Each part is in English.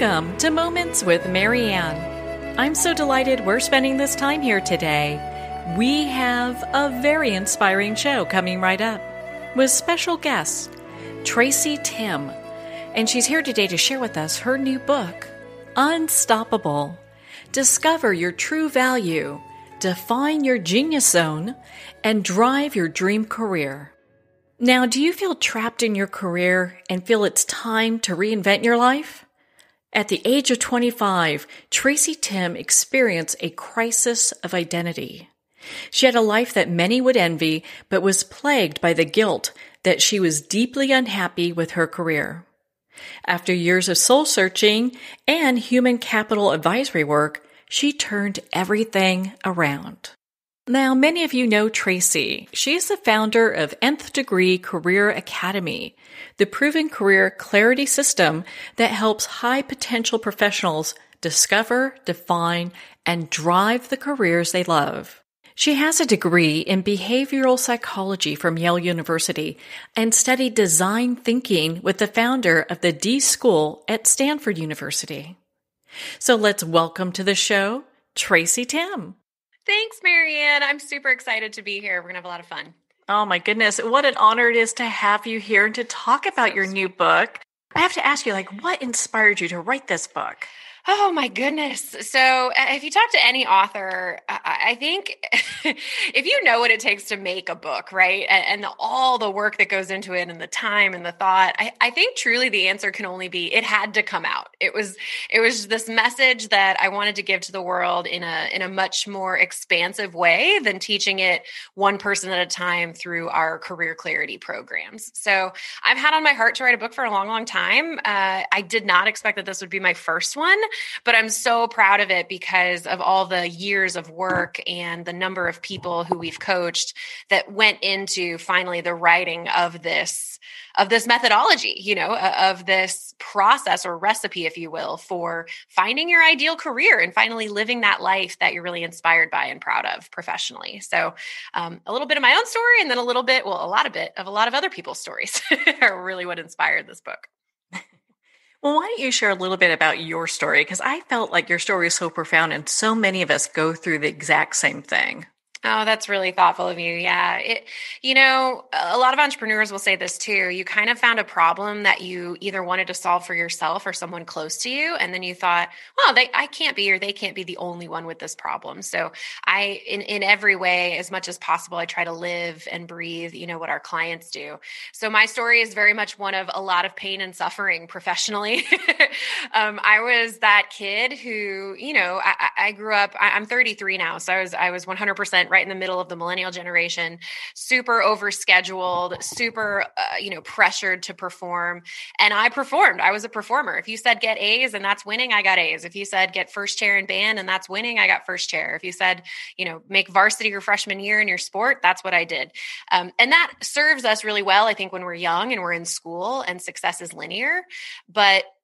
Welcome to Moments with Marianne. I'm so delighted we're spending this time here today. We have a very inspiring show coming right up with special guest, Tracy Timm. And she's here today to share with us her new book, Unstoppable. Discover your true value, define your genius zone, and drive your dream career. Now, do you feel trapped in your career and feel it's time to reinvent your life? At the age of 25, Tracy Timm experienced a crisis of identity. She had a life that many would envy, but was plagued by the guilt that she was deeply unhappy with her career. After years of soul-searching and human capital advisory work, she turned everything around. Now, many of you know Tracy. She is the founder of Nth Degree Career Academy, the proven career clarity system that helps high-potential professionals discover, define, and drive the careers they love. She has a degree in behavioral psychology from Yale University and studied design thinking with the founder of the D School at Stanford University. So let's welcome to the show, Tracy Timm. Thanks, Marianne. I'm super excited to be here. We're going to have a lot of fun. Oh my goodness. What an honor it is to have you here and to talk about your new book. I have to ask you, what inspired you to write this book? Oh my goodness. So if you talk to any author, I think if you know what it takes to make a book, right? And all the work that goes into it and the time and the thought, I think truly the answer can only be, it had to come out. It was this message that I wanted to give to the world in a much more expansive way than teaching it one person at a time through our career clarity programs. So I've had on my heart to write a book for a long, long time. I did not expect that this would be my first one. But I'm so proud of it because of all the years of work and the number of people who we've coached that went into finally the writing of this methodology, of this process or recipe, if you will, for finding your ideal career and finally living that life that you're really inspired by and proud of professionally. So a little bit of my own story and then a lot of other people's stories are really what inspired this book. Well, why don't you share a little bit about your story? Because I felt like your story is so profound and so many of us go through the exact same thing. Oh, that's really thoughtful of you. Yeah. A lot of entrepreneurs will say this too. You kind of found a problem that you either wanted to solve for yourself or someone close to you. And then you thought, well, they can't be the only one with this problem. So in every way, as much as possible, I try to live and breathe, what our clients do. So my story is very much one of a lot of pain and suffering professionally. I was that kid who, I grew up, I'm 33 now. So I was 100% right in the middle of the millennial generation, super overscheduled, super, pressured to perform. And I performed. I was a performer. If you said get A's and that's winning, I got A's. If you said get first chair in band and that's winning, I got first chair. If you said, make varsity your freshman year in your sport, that's what I did. And that serves us really well, I think, when we're young and we're in school and success is linear.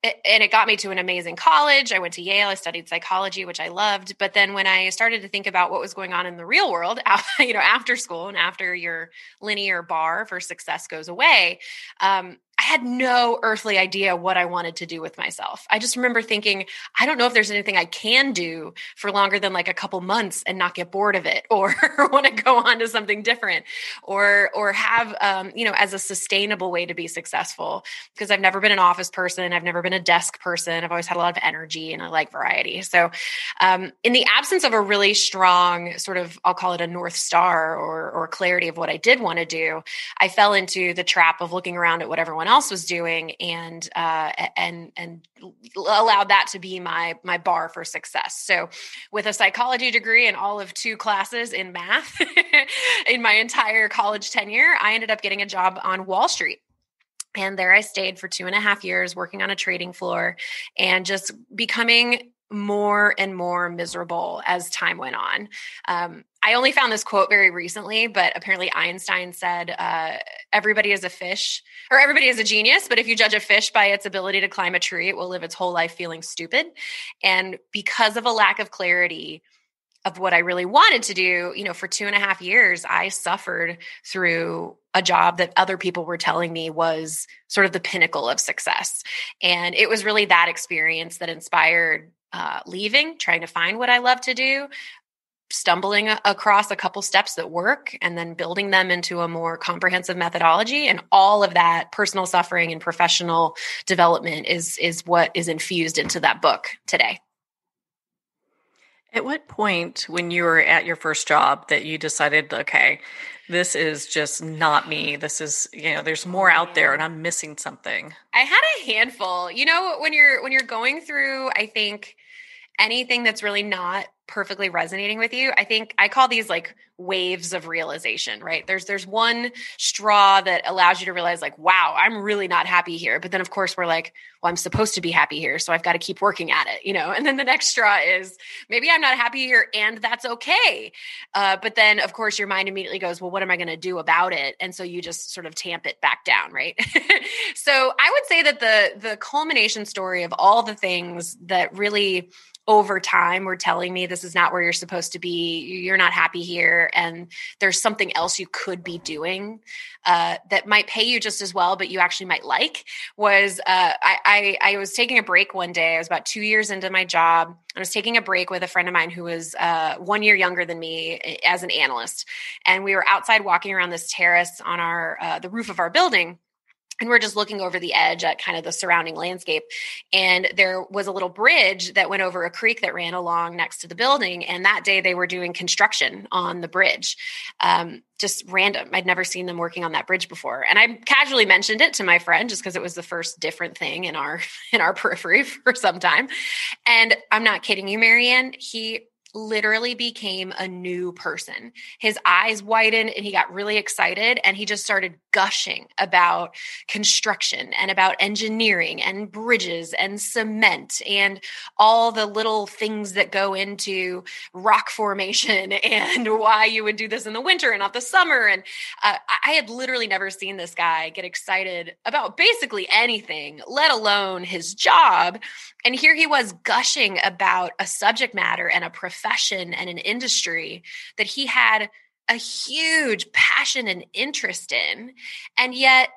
And it got me to an amazing college. I went to Yale. I studied psychology, which I loved. But then when I started to think about what was going on in the real world, after school and after your linear bar for success goes away, I had no earthly idea what I wanted to do with myself. I just remember thinking, I don't know if there's anything I can do for longer than like a couple months and not get bored of it or want to go on to something different or have, as a sustainable way to be successful, because I've never been an office person. I've never been a desk person. I've always had a lot of energy and I like variety. So in the absence of a really strong sort of, I'll call it a North Star or clarity of what I did want to do, I fell into the trap of looking around at what everyone else was doing and allowed that to be my bar for success. So with a psychology degree and all of 2 classes in math in my entire college tenure, I ended up getting a job on Wall Street. And there I stayed for 2.5 years working on a trading floor and just becoming more and more miserable as time went on. I only found this quote very recently, but apparently Einstein said, everybody is a fish or everybody is a genius, but if you judge a fish by its ability to climb a tree, it will live its whole life feeling stupid. And because of a lack of clarity, of what I really wanted to do, for 2.5 years, I suffered through a job that other people were telling me was sort of the pinnacle of success. And it was really that experience that inspired leaving, trying to find what I love to do, stumbling across a couple steps that work, and then building them into a more comprehensive methodology. And all of that personal suffering and professional development is what is infused into that book today. At what point when you were at your first job that you decided, okay, this is just not me. This is, there's more out there and I'm missing something? I had a handful. When you're going through, I think, anything that's really not perfectly resonating with you, I think I call these like waves of realization, right? There's one straw that allows you to realize like, wow, I'm really not happy here. But then of course we're like, well, I'm supposed to be happy here, so I've got to keep working at it, And then the next straw is maybe I'm not happy here and that's okay. But then of course your mind immediately goes, well, what am I going to do about it? And so you just sort of tamp it back down, right? So I would say that the culmination story of all the things that really over time were telling me this is not where you're supposed to be, you're not happy here, and there's something else you could be doing that might pay you just as well, but you actually might like, was I was taking a break one day. I was about 2 years into my job. I was taking a break with a friend of mine who was 1 year younger than me as an analyst. And we were outside walking around this terrace on the roof of our building. And we're just looking over the edge at kind of the surrounding landscape. And there was a little bridge that went over a creek that ran along next to the building. And that day they were doing construction on the bridge. Just random. I'd never seen them working on that bridge before. And I casually mentioned it to my friend just because it was the first different thing in our periphery for some time. And I'm not kidding you, Marianne. He literally became a new person. His eyes widened and he got really excited, and he just started gushing about construction and about engineering and bridges and cement and all the little things that go into rock formation and why you would do this in the winter and not the summer. And I had literally never seen this guy get excited about basically anything, let alone his job. And here he was gushing about a subject matter and a profession and an industry that he had a huge passion and interest in. And yet,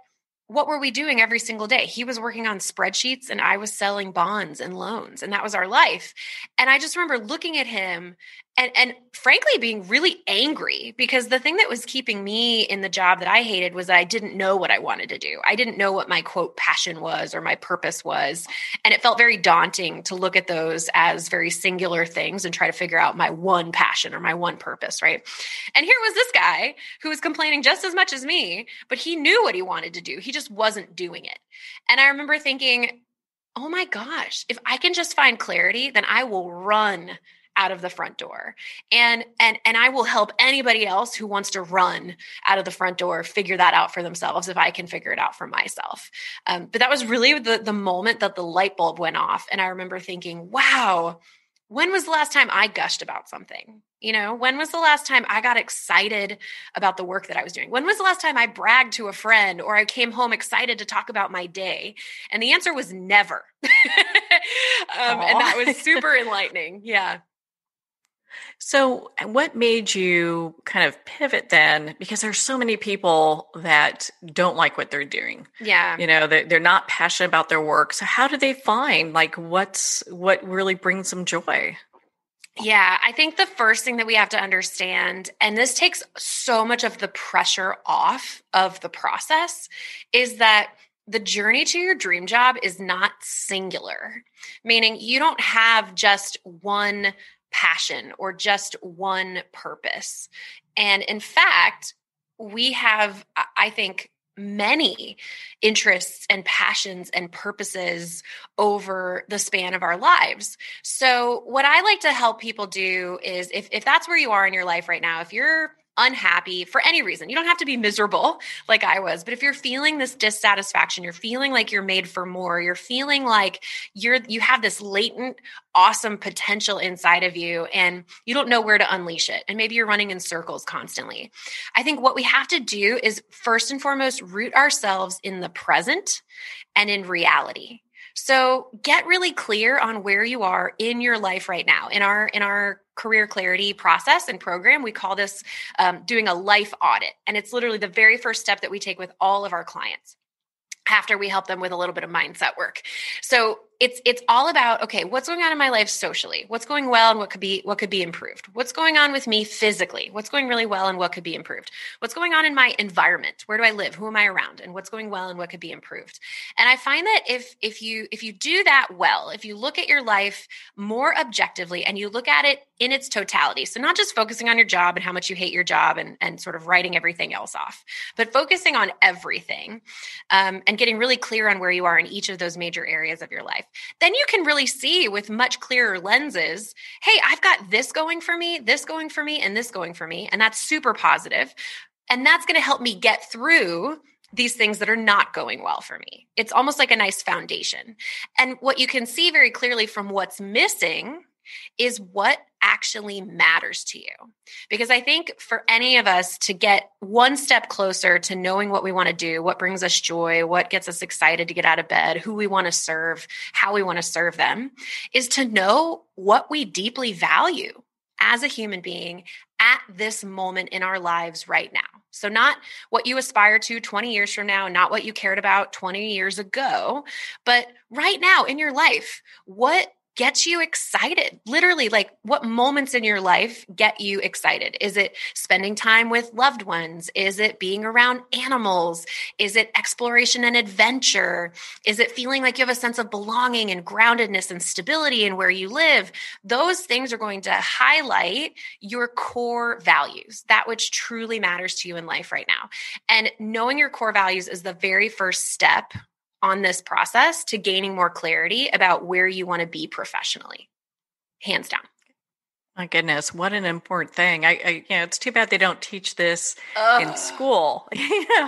what were we doing every single day? He was working on spreadsheets and I was selling bonds and loans, and that was our life. And I just remember looking at him and frankly being really angry, because the thing that was keeping me in the job that I hated was that I didn't know what I wanted to do. I didn't know what my quote passion was or my purpose was. And it felt very daunting to look at those as very singular things and try to figure out my one passion or my one purpose, right? And here was this guy who was complaining just as much as me, but he knew what he wanted to do. He just wasn't doing it. And I remember thinking, oh my gosh, if I can just find clarity, then I will run out of the front door. And I will help anybody else who wants to run out of the front door figure that out for themselves if I can figure it out for myself. But that was really the moment that the light bulb went off. And I remember thinking, wow, when was the last time I gushed about something? When was the last time I got excited about the work that I was doing? When was the last time I bragged to a friend or I came home excited to talk about my day? And the answer was never. And that was super enlightening. Yeah. So what made you kind of pivot then? Because there's so many people that don't like what they're doing. Yeah. They're not passionate about their work. So how do they find what really brings them joy? Yeah, I think the first thing that we have to understand, and this takes so much of the pressure off of the process, is that the journey to your dream job is not singular, meaning you don't have just one passion or just one purpose. And in fact, we have, I think, many interests and passions and purposes over the span of our lives. So what I like to help people do is if that's where you are in your life right now, if you're unhappy for any reason, you don't have to be miserable like I was, but if you're feeling this dissatisfaction, you're feeling like you're made for more, you're feeling like you have this latent, awesome potential inside of you and you don't know where to unleash it. And maybe you're running in circles constantly. I think what we have to do is first and foremost, root ourselves in the present and in reality. So get really clear on where you are in your life right now. In our career clarity process and program, we call this doing a life audit. And it's literally the very first step that we take with all of our clients after we help them with a little bit of mindset work. So it's all about, okay, what's going on in my life socially? What's going well and what could be improved? What's going on with me physically? What's going really well and what could be improved? What's going on in my environment? Where do I live? Who am I around? And what's going well and what could be improved? And I find that if you do that well, if you look at your life more objectively and you look at it in its totality, so not just focusing on your job and how much you hate your job and sort of writing everything else off, but focusing on everything, and getting really clear on where you are in each of those major areas of your life, then you can really see with much clearer lenses, hey, I've got this going for me, this going for me, and this going for me. And that's super positive. And that's going to help me get through these things that are not going well for me. It's almost like a nice foundation. And what you can see very clearly from what's missing is what actually matters to you. Because I think for any of us to get one step closer to knowing what we want to do, what brings us joy, what gets us excited to get out of bed, who we want to serve, how we want to serve them, is to know what we deeply value as a human being at this moment in our lives right now. So not what you aspire to 20 years from now, not what you cared about 20 years ago, but right now in your life, what gets you excited? Literally, like what moments in your life get you excited? Is it spending time with loved ones? Is it being around animals? Is it exploration and adventure? Is it feeling like you have a sense of belonging and groundedness and stability in where you live? Those things are going to highlight your core values, that which truly matters to you in life right now. And knowing your core values is the very first step on this process to gaining more clarity about where you want to be professionally, hands down. My goodness, what an important thing. It's too bad they don't teach this in school.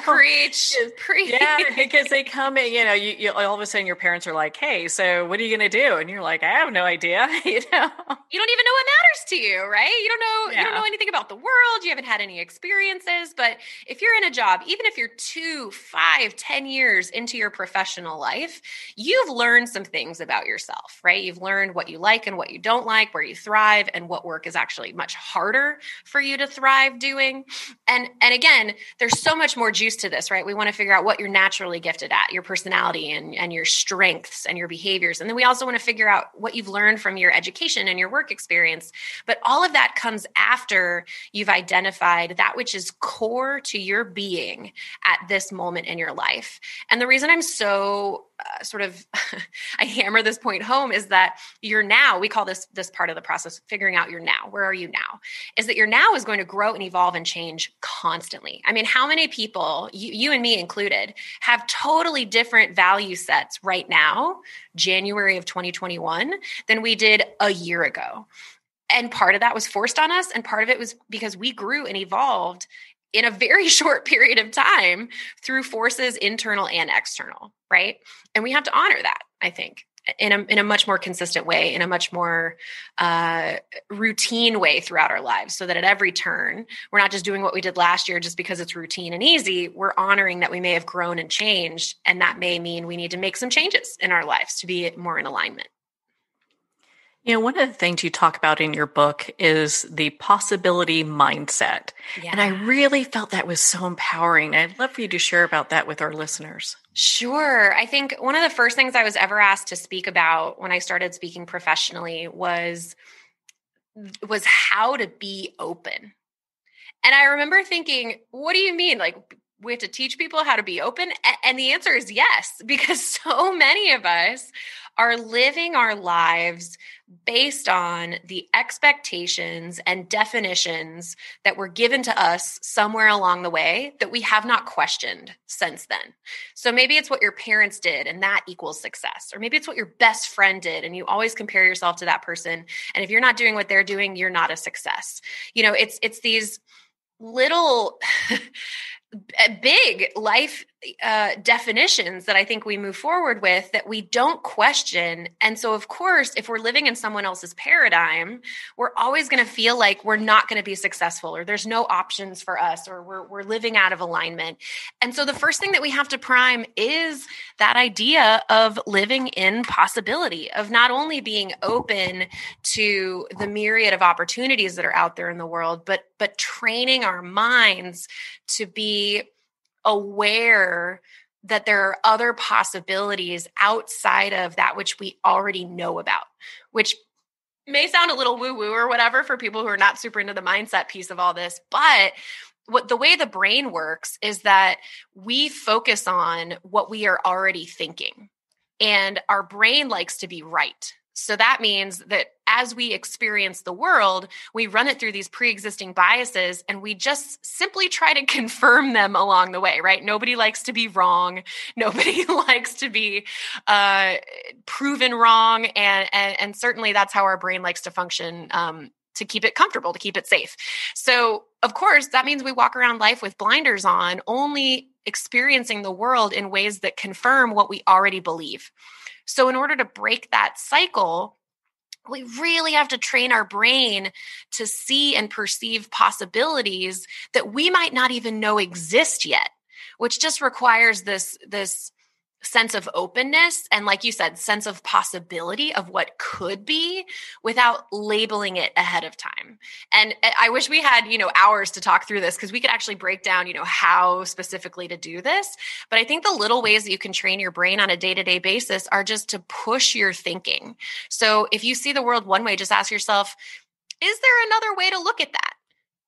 Preach. Yeah, because they come in, you all of a sudden your parents are like, hey, so what are you going to do? And you're like, I have no idea, You don't even know what matters to you, right? You don't know anything about the world. You haven't had any experiences. But if you're in a job, even if you're 2, 5, 10 years into your professional life, you've learned some things about yourself, right? You've learned what you like and what you don't like, where you thrive, and what work is actually much harder for you to thrive doing. And again, there's so much more juice to this, right? We want to figure out what you're naturally gifted at, your personality and your strengths and your behaviors. And then we also want to figure out what you've learned from your education and your work experience. But all of that comes after you've identified that which is core to your being at this moment in your life. And the reason I'm so I hammer this point home is that your now, we call this part of the process, figuring out your now. Where are you now? Is that your now is going to grow and evolve and change constantly. I mean, how many people, you and me included, have totally different value sets right now, January of 2021, than we did a year ago? And part of that was forced on us. And part of it was because we grew and evolved in a very short period of time through forces internal and external, right? And we have to honor that, I think, in a much more consistent way, in a much more routine way throughout our lives, so that at every turn, we're not just doing what we did last year just because it's routine and easy. We're honoring that we may have grown and changed, and that may mean we need to make some changes in our lives to be more in alignment. One of the things you talk about in your book is the possibility mindset. Yeah. And I really felt that was so empowering. I'd love for you to share about that with our listeners. Sure. I think one of the first things I was ever asked to speak about when I started speaking professionally was how to be open. And I remember thinking, what do you mean? Like, we have to teach people how to be open? And the answer is yes, because so many of us are living our lives based on the expectations and definitions that were given to us somewhere along the way that we have not questioned since then. So maybe it's what your parents did and that equals success. Or maybe it's what your best friend did and you always compare yourself to that person. And if you're not doing what they're doing, you're not a success. It's these little big life definitions that I think we move forward with that we don't question. And so, of course, if we're living in someone else's paradigm, we're always going to feel like we're not going to be successful, or there's no options for us, or we're living out of alignment. And so the first thing that we have to prime is that idea of living in possibility, of not only being open to the myriad of opportunities that are out there in the world, but training our minds to be aware that there are other possibilities outside of that which we already know about, which may sound a little woo-woo or whatever for people who are not super into the mindset piece of all this. But the way the brain works is that we focus on what we are already thinking, and our brain likes to be right. So that means that as we experience the world, we run it through these pre-existing biases, and we just simply try to confirm them along the way, right? Nobody likes to be wrong. Nobody likes to be proven wrong. And certainly that's how our brain likes to function, to keep it comfortable, to keep it safe. So of course, that means we walk around life with blinders on, only experiencing the world in ways that confirm what we already believe. So in order to break that cycle, we really have to train our brain to see and perceive possibilities that we might not even know exist yet, which just requires this sense of openness and, like you said, sense of possibility of what could be without labeling it ahead of time. And I wish we had, hours to talk through this, because we could actually break down, how specifically to do this. But I think the little ways that you can train your brain on a day-to-day basis are just to push your thinking. So if you see the world one way, just ask yourself, is there another way to look at that?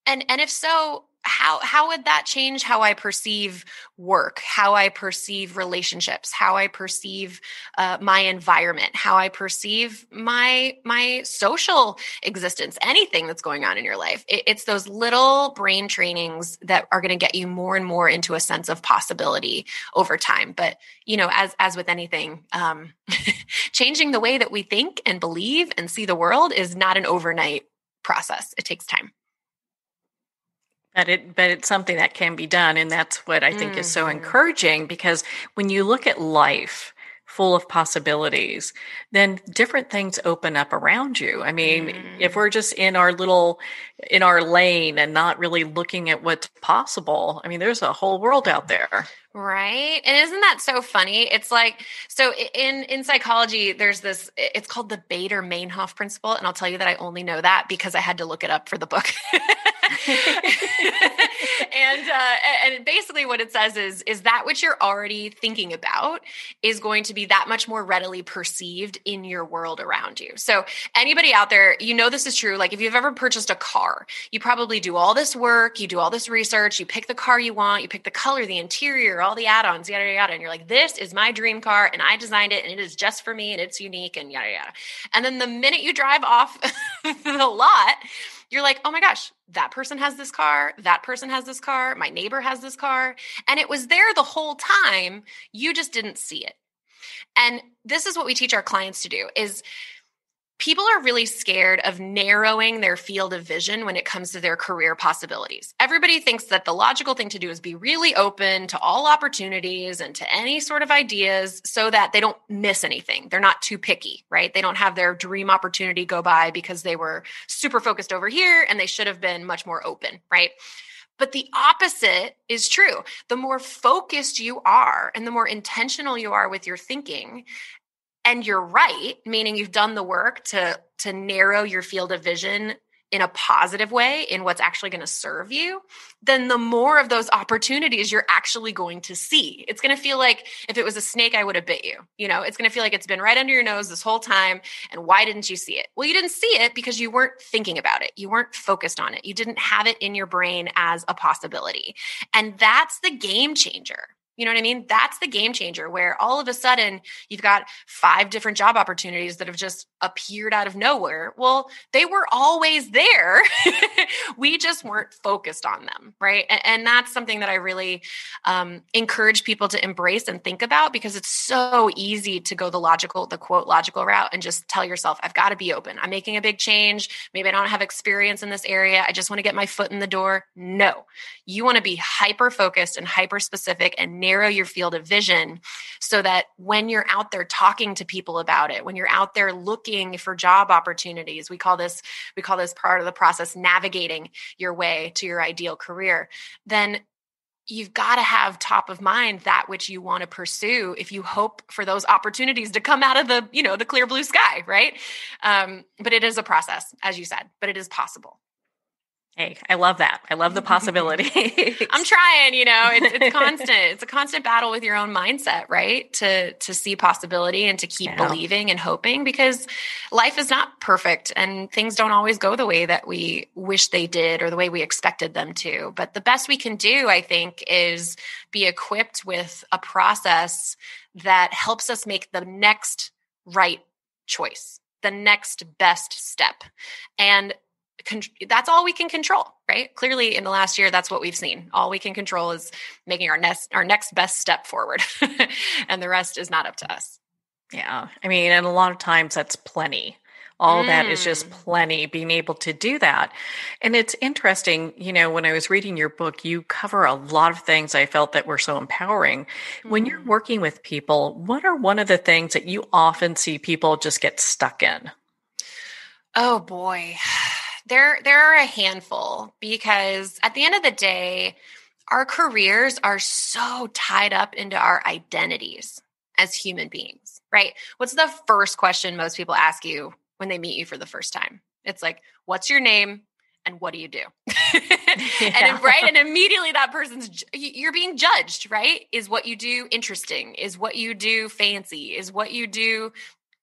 And if so, how would that change how I perceive work, how I perceive relationships, how I perceive my environment, how I perceive my social existence, anything that's going on in your life? It's those little brain trainings that are going to get you more and more into a sense of possibility over time. But, as with anything, changing the way that we think and believe and see the world is not an overnight process. It takes time. But it's something that can be done. And that's what I think is so encouraging, because when you look at life full of possibilities, then different things open up around you. I mean, if we're just in our lane and not really looking at what's possible, I mean, there's a whole world out there. Right. And isn't that so funny? It's like, so in psychology, there's this, it's called the Bader-Meinhof principle. And I'll tell you that I only know that because I had to look it up for the book. And basically what it says is that which you're already thinking about is going to be that much more readily perceived in your world around you. So anybody out there, this is true. Like if you've ever purchased a car, you probably do all this work, you do all this research, you pick the car you want, you pick the color, the interior, all the add-ons, yada, yada, yada. And you're like, this is my dream car and I designed it and it is just for me and it's unique and yada, yada. And then the minute you drive off the lot, you're like, oh my gosh, that person has this car. That person has this car. My neighbor has this car. And it was there the whole time. You just didn't see it. And this is what we teach our clients to do is people are really scared of narrowing their field of vision when it comes to their career possibilities. Everybody thinks that the logical thing to do is be really open to all opportunities and to any sort of ideas so that they don't miss anything. They're not too picky, right? They don't have their dream opportunity go by because they were super focused over here and they should have been much more open, right? But the opposite is true. The more focused you are and the more intentional you are with your thinking, and you're right, meaning you've done the work to narrow your field of vision in a positive way in what's actually going to serve you, then the more of those opportunities you're actually going to see. It's going to feel like if it was a snake, I would have bit you. It's going to feel like it's been right under your nose this whole time. And why didn't you see it? Well, you didn't see it because you weren't thinking about it. You weren't focused on it. You didn't have it in your brain as a possibility. And that's the game changer. You know what I mean? That's the game changer, where all of a sudden you've got 5 different job opportunities that have just appeared out of nowhere. Well, they were always there. We just weren't focused on them, right? And that's something that I really encourage people to embrace and think about, because it's so easy to go the quote logical route and just tell yourself, I've got to be open. I'm making a big change. Maybe I don't have experience in this area. I just want to get my foot in the door. No, you want to be hyper focused and hyper specific and narrow your field of vision so that when you're out there talking to people about it, when you're out there looking for job opportunities, we call this part of the process navigating your way to your ideal career, then you've got to have top of mind that which you want to pursue if you hope for those opportunities to come out of the clear blue sky, right? But it is a process, as you said, but it is possible. Hey, I love that. I love the possibility. I'm trying, it's constant. It's a constant battle with your own mindset, right? To see possibility and to keep believing and hoping, because life is not perfect and things don't always go the way that we wish they did or the way we expected them to. But the best we can do, I think, is be equipped with a process that helps us make the next right choice, the next best step. And that's all we can control, right? Clearly in the last year, that's what we've seen. All we can control is making our next best step forward. And the rest is not up to us. Yeah. I mean, and a lot of times that's plenty. All that is just plenty, being able to do that. And it's interesting, when I was reading your book, you cover a lot of things I felt that were so empowering. When you're working with people, what are one of the things that you often see people just get stuck in? Oh boy. There are a handful, because at the end of the day, our careers are so tied up into our identities as human beings, right? What's the first question most people ask you when they meet you for the first time? It's like, what's your name and what do you do? And immediately that you're being judged, right? Is what you do interesting? Is what you do fancy? Is what you do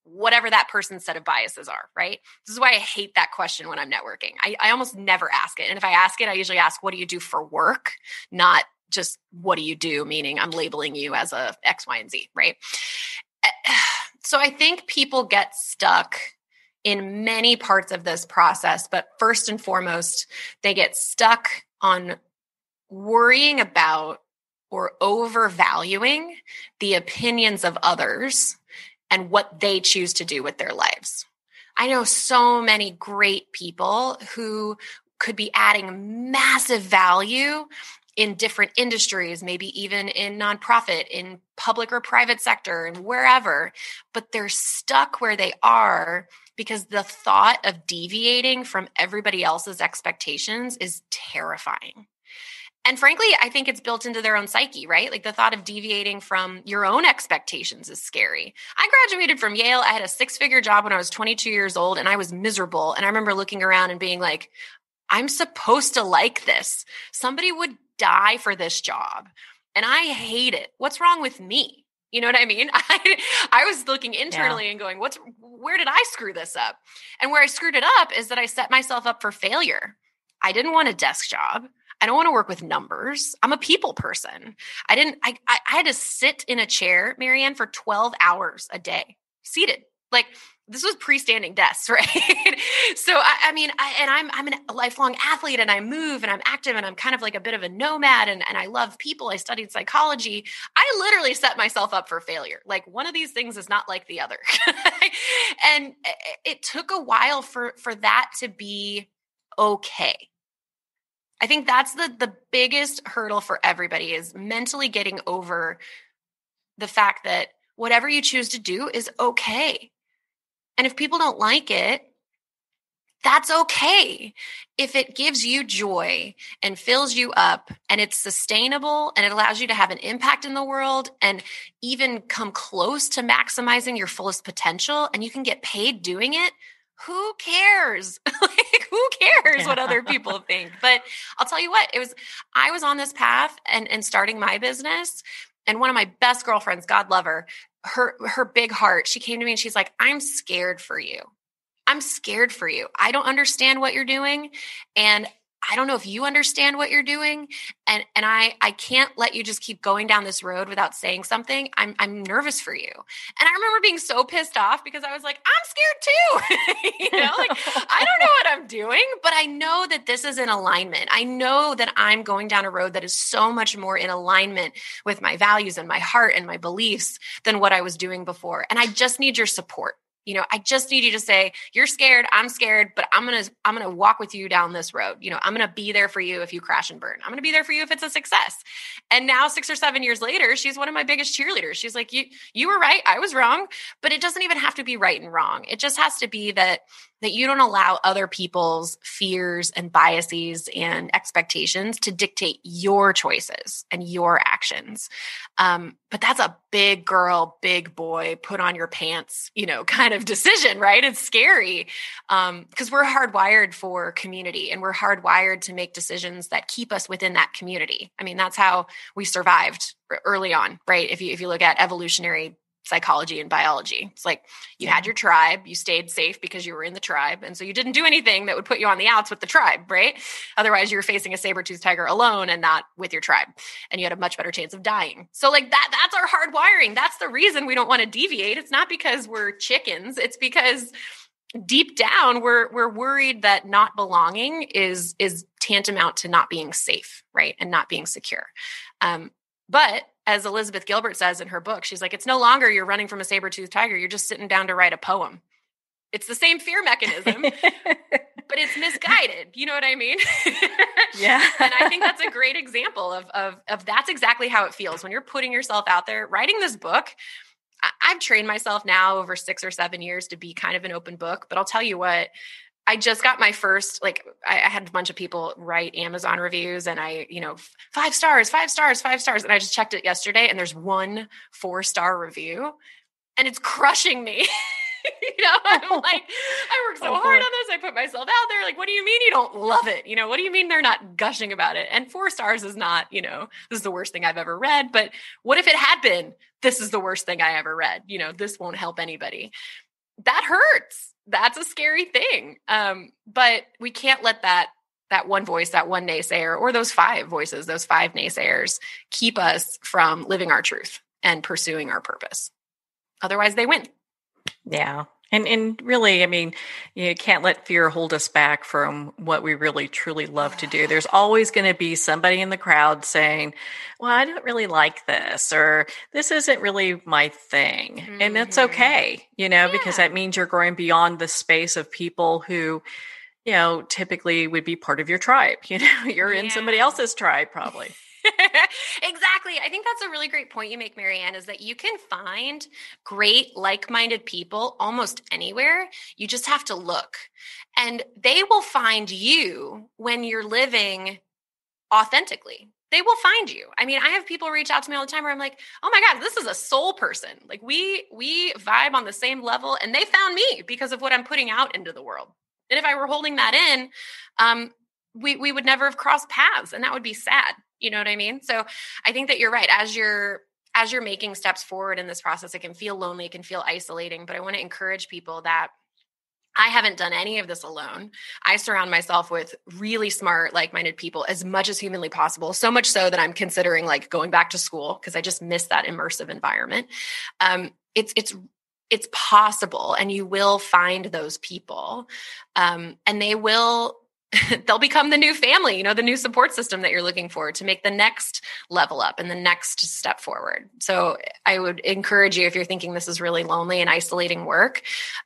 whatever that person's set of biases are, right? This is why I hate that question when I'm networking. I almost never ask it. And if I ask it, I usually ask, what do you do for work? Not just what do you do, meaning I'm labeling you as a X, Y, and Z, right? So I think people get stuck in many parts of this process, but first and foremost, they get stuck on worrying about or overvaluing the opinions of others and what they choose to do with their lives. I know so many great people who could be adding massive value in different industries, maybe even in nonprofit, in public or private sector, and wherever, but they're stuck where they are because the thought of deviating from everybody else's expectations is terrifying. And frankly, I think it's built into their own psyche, right? Like the thought of deviating from your own expectations is scary. I graduated from Yale. I had a 6-figure job when I was 22 years old and I was miserable. And I remember looking around and being like, I'm supposed to like this. Somebody would die for this job and I hate it. What's wrong with me? You know what I mean? I was looking internally and going, where did I screw this up? And where I screwed it up is that I set myself up for failure. I didn't want a desk job. I don't want to work with numbers. I'm a people person. I had to sit in a chair, Marianne, for 12 hours a day, seated. Like this was pre-standing desks, right? So I'm a lifelong athlete and I move and I'm active and I'm kind of like a bit of a nomad and I love people. I studied psychology. I literally set myself up for failure. Like one of these things is not like the other. And it took a while for that to be okay. I think that's the biggest hurdle for everybody is mentally getting over the fact that whatever you choose to do is okay. And if people don't like it, that's okay. If it gives you joy and fills you up and it's sustainable and it allows you to have an impact in the world and even come close to maximizing your fullest potential and you can get paid doing it, who cares? Who cares what other people think? But I'll tell you what, I was on this path and starting my business. And one of my best girlfriends, God love her big heart, she came to me and she's like, I'm scared for you. I'm scared for you. I don't understand what you're doing. And I don't know if you understand what you're doing. And I can't let you just keep going down this road without saying something. I'm nervous for you. And I remember being so pissed off because I was like, I'm scared too. I don't know what I'm doing, but I know that this is in alignment. I know that I'm going down a road that is so much more in alignment with my values and my heart and my beliefs than what I was doing before. And I just need your support. I just need you to say, you're scared, I'm scared, but I'm going to walk with you down this road. I'm going to be there for you if you crash and burn. I'm going to be there for you if it's a success. And now 6 or 7 years later, she's one of my biggest cheerleaders. She's like, you were right. I was wrong, but it doesn't even have to be right and wrong. It just has to be that you don't allow other people's fears and biases and expectations to dictate your choices and your actions. But that's a big girl, big boy, put on your pants, kind of decision, right? It's scary because we're hardwired for community, and we're hardwired to make decisions that keep us within that community. I mean, that's how we survived early on, right? If you look at evolutionary psychology and biology, it's like you had your tribe, you stayed safe because you were in the tribe. And so you didn't do anything that would put you on the outs with the tribe, right? Otherwise you were facing a saber-toothed tiger alone and not with your tribe. And you had a much better chance of dying. So like that's our hardwiring. That's the reason we don't want to deviate. It's not because we're chickens. It's because deep down we're worried that not belonging is tantamount to not being safe, right? And not being secure. But as Elizabeth Gilbert says in her book, she's like, it's no longer you're running from a saber-toothed tiger. You're just sitting down to write a poem. It's the same fear mechanism, but it's misguided. You know what I mean? Yeah. And I think that's a great example of that's exactly how it feels when you're putting yourself out there. Writing this book, I've trained myself now over 6 or 7 years to be kind of an open book, but I'll tell you what, I just got my first, I had a bunch of people write Amazon reviews and 5 stars, 5 stars, 5 stars. And I just checked it yesterday and there's 1 4-star review and it's crushing me. I'm like, I worked so hard on this. I put myself out there. Like, what do you mean you don't love it? What do you mean they're not gushing about it? And 4 stars is not, this is the worst thing I've ever read. But what if it had been, this is the worst thing I ever read? This won't help anybody. That hurts. That's a scary thing. But we can't let that one voice, that one naysayer, or those 5 voices, those 5 naysayers keep us from living our truth and pursuing our purpose. Otherwise they win. Yeah. And really, I mean, you can't let fear hold us back from what we really, truly love to do. There's always going to be somebody in the crowd saying, well, I don't really like this, or this isn't really my thing. Mm-hmm. And that's okay, because that means you're growing beyond the space of people who, typically would be part of your tribe. You're in somebody else's tribe, probably. Exactly. I think that's a really great point you make, Marianne, is that you can find great like-minded people almost anywhere. You just have to look. And they will find you when you're living authentically. They will find you. I mean, I have people reach out to me all the time where I'm like, oh my God, this is a soul person. Like we vibe on the same level and they found me because of what I'm putting out into the world. And if I were holding that in, we would never have crossed paths and that would be sad. You know what I mean? So I think that you're right. As you're making steps forward in this process, it can feel lonely, it can feel isolating, but I want to encourage people that I haven't done any of this alone. I surround myself with really smart, like-minded people as much as humanly possible. So much so that I'm considering going back to school because I just miss that immersive environment. It's possible, and you will find those people, and they'll become the new family, the new support system that you're looking for to make the next level up and the next step forward. So I would encourage you, if you're thinking this is really lonely and isolating work,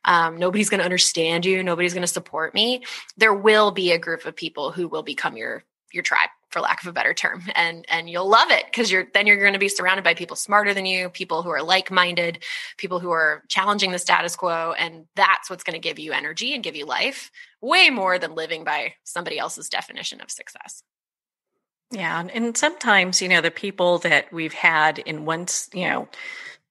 nobody's going to understand you, nobody's going to support me, there will be a group of people who will become your tribe, for lack of a better term. And you'll love it because you're going to be surrounded by people smarter than you, people who are like-minded, people who are challenging the status quo. And that's what's going to give you energy and give you life way more than living by somebody else's definition of success. Yeah. And sometimes, the people that we've had in one,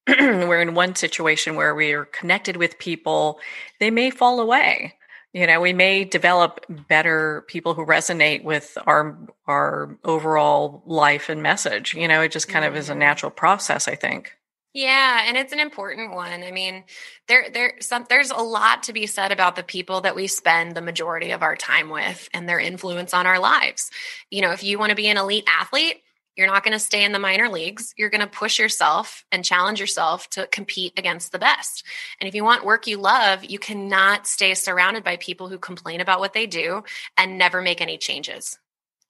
we're in one situation where we are connected with people, they may fall away. We may develop better people who resonate with our overall life and message. It just kind of is a natural process, I think. Yeah, and it's an important one. I mean, there's a lot to be said about the people that we spend the majority of our time with and their influence on our lives. If you want to be an elite athlete, you're not going to stay in the minor leagues. You're going to push yourself and challenge yourself to compete against the best. And if you want work you love, you cannot stay surrounded by people who complain about what they do and never make any changes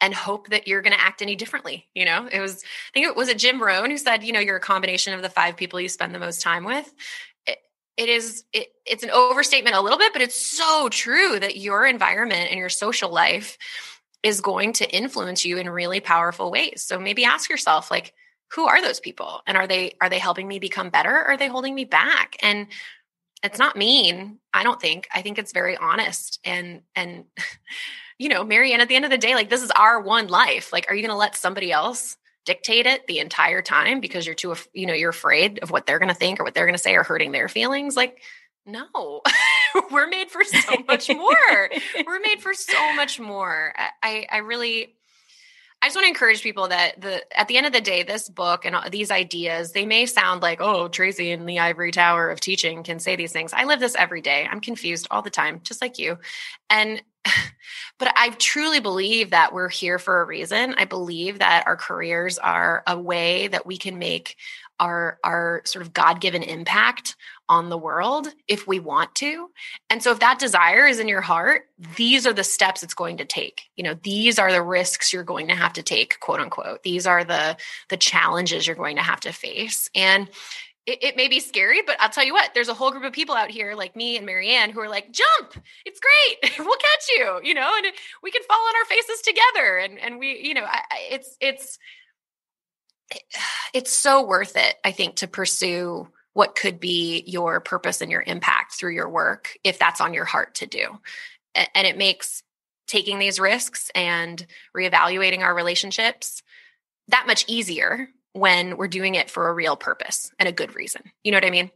and hope that you're going to act any differently. I think it was Jim Rohn who said, you're a combination of the 5 people you spend the most time with. it's an overstatement a little bit, but it's so true that your environment and your social life is going to influence you in really powerful ways. So maybe ask yourself, like, who are those people? And are they helping me become better? Or are they holding me back? And it's not mean. I don't think. I think it's very honest. And Marianne, at the end of the day, like, this is our one life. Like, are you going to let somebody else dictate it the entire time because you're afraid of what they're going to think or what they're going to say or hurting their feelings? Like, no, we're made for so much more. We're made for so much more. I just want to encourage people that at the end of the day, this book and these ideas, they may sound like, oh, Tracy in the ivory tower of teaching can say these things. I live this every day. I'm confused all the time, just like you. But I truly believe that we're here for a reason. I believe that our careers are a way that we can make our sort of God-given impact on the world if we want to. And so if that desire is in your heart, these are the steps it's going to take. These are the risks you're going to have to take, quote unquote. These are the challenges you're going to have to face. And it may be scary, but I'll tell you what, there's a whole group of people out here like me and Marianne who are like, jump, it's great. We'll catch you, and we can fall on our faces together. And we, it's so worth it, I think, to pursue what could be your purpose and your impact through your work, if that's on your heart to do. And it makes taking these risks and reevaluating our relationships that much easier when we're doing it for a real purpose and a good reason. You know what I mean?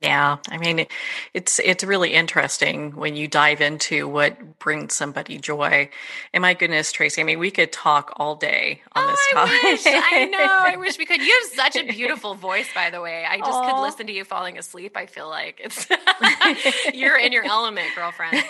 Yeah. I mean, it's really interesting when you dive into what brings somebody joy. And my goodness, Tracy, I mean, we could talk all day on this topic. I wish we could. You have such a beautiful voice, by the way. I just could listen to you falling asleep. I feel like it's you're in your element, girlfriend.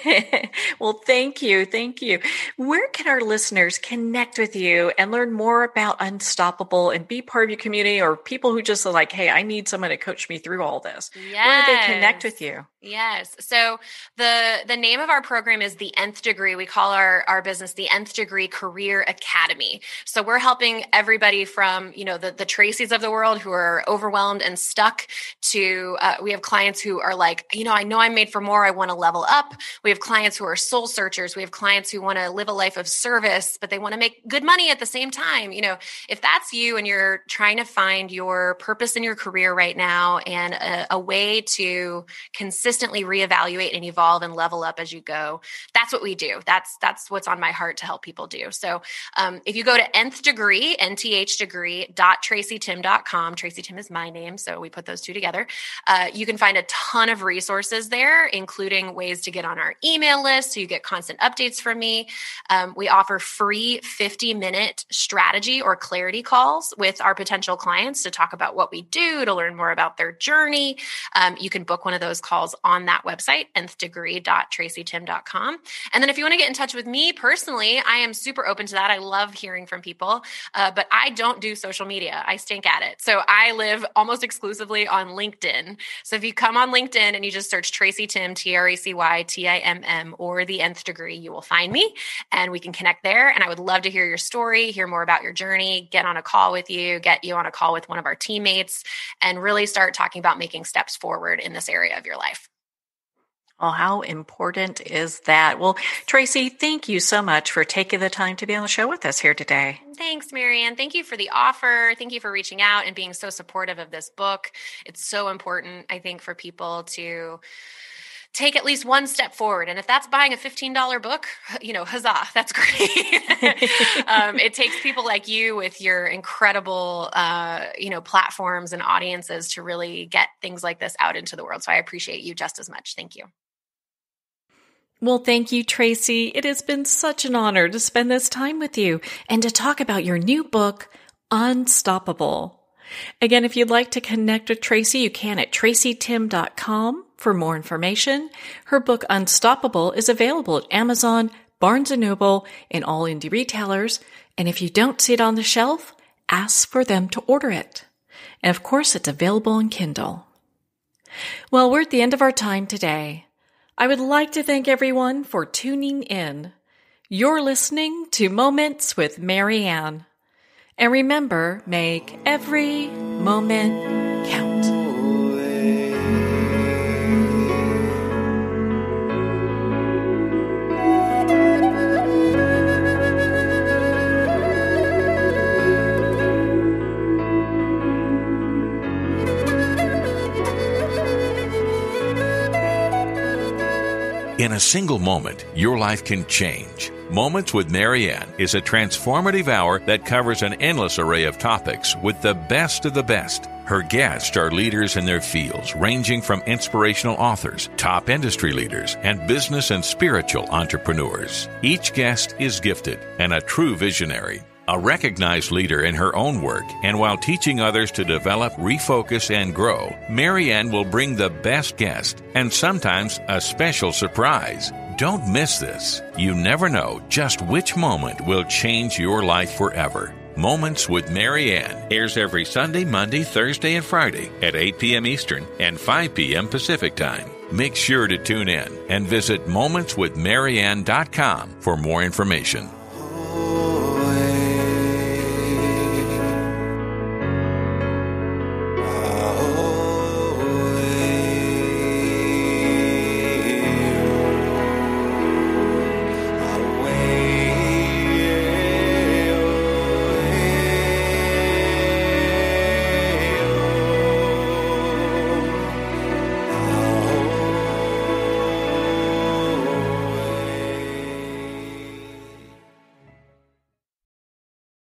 Well, thank you. Thank you. Where can our listeners connect with you and learn more about Unstoppable and be part of your community, or people who just are like, hey, I need someone to coach me through all this? Yes. Where do they connect with you? Yes. So the name of our program is the Nth Degree. We call our business the Nth Degree Career Academy. So we're helping everybody from, the Tracys of the world who are overwhelmed and stuck to, we have clients who are like, I know I'm made for more. I want to level up. We have clients who are soul searchers. We have clients who want to live a life of service, but they want to make good money at the same time. If that's you and you're trying to find your purpose in your career right now and a way to consistently reevaluate and evolve and level up as you go, that's what we do. That's what's on my heart to help people do. So if you go to nth degree, nthdegree.tracytimm.com, Tracy Timm is my name, so we put those two together. You can find a ton of resources there, including ways to get on our email list so you get constant updates from me. We offer free 50-minute strategy or clarity calls with our potential clients to talk about what we do, to learn more about their journey. You can book one of those calls on that website, nthdegree.tracytimm.com. And then if you want to get in touch with me personally, I am super open to that. I love hearing from people, but I don't do social media. I stink at it. So I live almost exclusively on LinkedIn. So if you come on LinkedIn and you just search Tracy Timm, TracyTimm, or the Nth Degree, you will find me and we can connect there. And I would love to hear your story, hear more about your journey, get on a call with you, get you on a call with one of our teammates, and really start talking about making steps forward in this area of your life. Oh, how important is that? Well, Tracy, thank you so much for taking the time to be on the show with us here today. Thanks, Marianne. Thank you for the offer. Thank you for reaching out and being so supportive of this book. It's so important, I think, for people to take at least one step forward. And if that's buying a $15 book, huzzah, that's great. It takes people like you with your incredible, platforms and audiences to really get things like this out into the world. So I appreciate you just as much. Thank you. Well, thank you, Tracy. It has been such an honor to spend this time with you and to talk about your new book, Unstoppable. Again, if you'd like to connect with Tracy, you can at tracytimm.com for more information. Her book, Unstoppable, is available at Amazon, Barnes & Noble, and all indie retailers. And if you don't see it on the shelf, ask for them to order it. And of course, it's available on Kindle. Well, we're at the end of our time today. I would like to thank everyone for tuning in. You're listening to Moments with Marianne. And remember, make every moment count. In a single moment, your life can change. Moments with Marianne is a transformative hour that covers an endless array of topics with the best of the best. Her guests are leaders in their fields, ranging from inspirational authors, top industry leaders, and business and spiritual entrepreneurs. Each guest is gifted and a true visionary, a recognized leader in her own work, and while teaching others to develop, refocus, and grow, Marianne will bring the best guest and sometimes a special surprise. Don't miss this. You never know just which moment will change your life forever. Moments with Marianne airs every Sunday, Monday, Thursday, and Friday at 8 p.m. Eastern and 5 p.m. Pacific Time. Make sure to tune in and visit momentswithmarianne.com for more information.